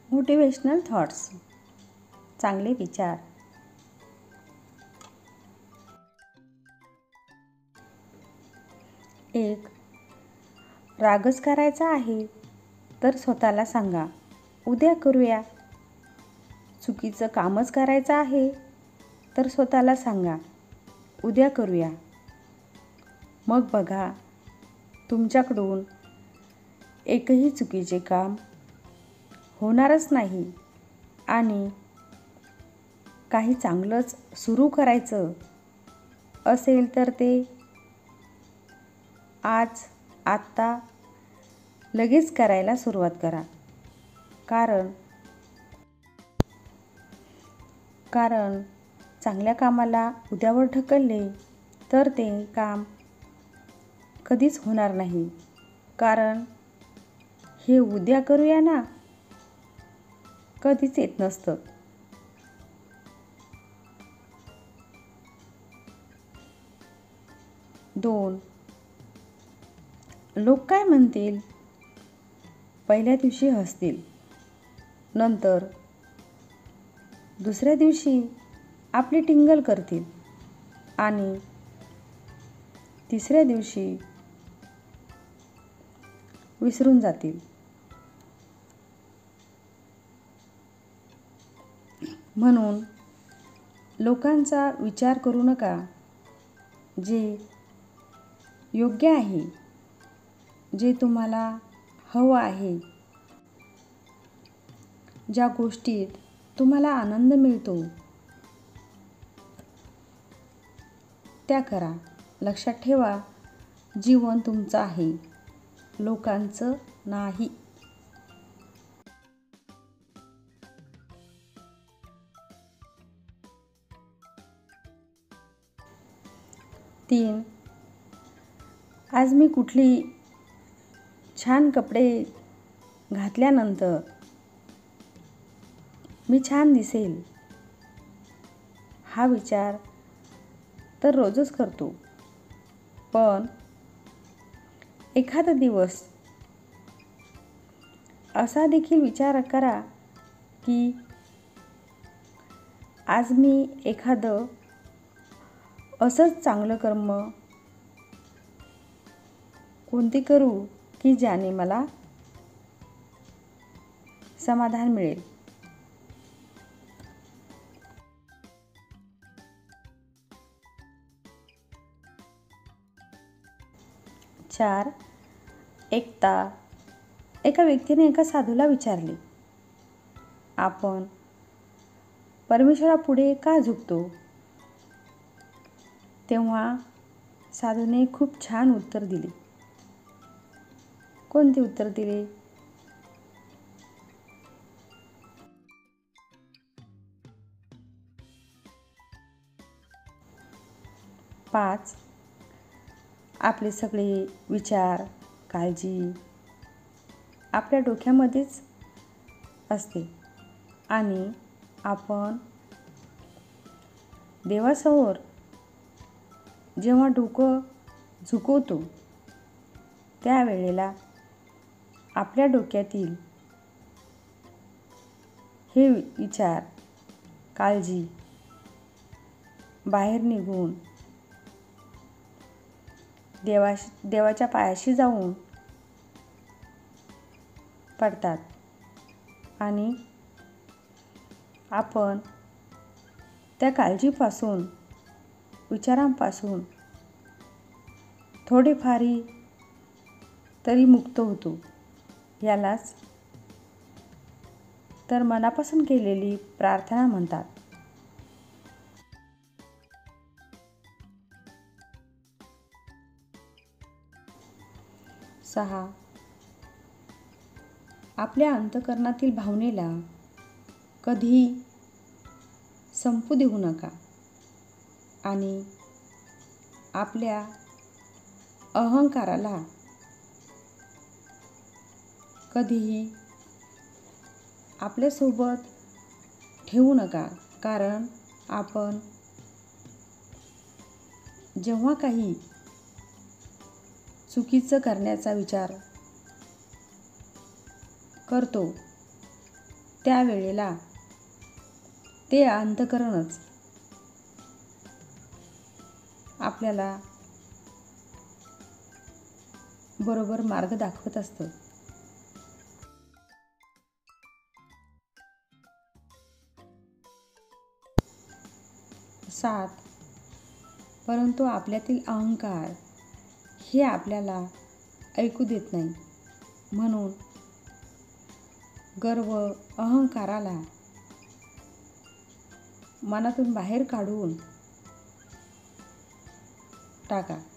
Motivational thoughts, चांगले विचार. एक, रागच करायचा आहे तर स्वतःला सांगा, उद्या करूया. चुकीचं कामच करायचं आहे तर स्वतःला सांगा, उद्या करूया. मग बघा, तुमच्याकडून एकही चुकीचे काम होणारच नाही आणि काही चांगलंच सुरू करायचं असेल तर ते आज, आत्ता, लगेच करायला सुरुवात करा. कारण चांगल्या कामाला उद्यावर ढकलले तर ते काम कधीच होणार नाही. कारण हे उद्या करूया ना कधीच येत नसतं. 2, लोक काय म्हणतील? पहिल्या दिवशी हसतील, नंतर दुसऱ्या दिवशी आपली टिंगल करतील आणि तिसऱ्या दिवशी विसरून जातील. म्हणून लोकांचा विचार करू नका. जे योग्य आहे, जे तुम्हाला हवं आहे, ज्या गोष्टीत तुम्हाला आनंद मिळतो त्या करा. लक्षात ठेवा, जीवन तुमचं आहे, लोकांचं नाही. 3, आज मी कुठली छान कपडे घातल्यानंतर मी छान दिसेल, हा विचार तर रोजच करतो. पण एखादा दिवस असा देखील विचार करा की आज मी एखादं असंच चांगलं कर्म कोणते करू की ज्याने मला समाधान मिळेल. 4, एका व्यक्तीने एका साधूला विचारले, आपण परमेश्वरापुढे का झुकतो? तेव्हा साधूने खूप छान उत्तर दिले. कोणते उत्तर दिले? 5, आपले सगळे विचार, काळजी आपल्या डोक्यामध्येच असते आणि आपण देवासमोर जेव्हा डोकं झुकवतो त्यावेळेला आपल्या डोक्यातील हे विचार, काळजी बाहेर निघून देवाच्या पायाशी जाऊन पडतात आणि आपण त्या काळजीपासून, विचारांपासून थोडेफारी तरी मुक्त होतो. यालाच तर मनापासून केलेली प्रार्थना म्हणतात. 6, आपल्या अंतःकरणातील भावनेला कधीही संपू देऊ नका आणि आपल्या अहंकाराला कधीही आपल्यासोबत ठेवू नका. कारण आपण जेव्हा काही चुकीचं करण्याचा विचार करतो त्यावेळेला ते अंतःकरणच आपल्याला बरोबर मार्ग दाखवत असतं. 7. परंतु आपल्यातील अहंकार हे आपल्याला ऐकू देत नाही. म्हणून गर्व अहंकाराला मनातून बाहेर काढून टाका.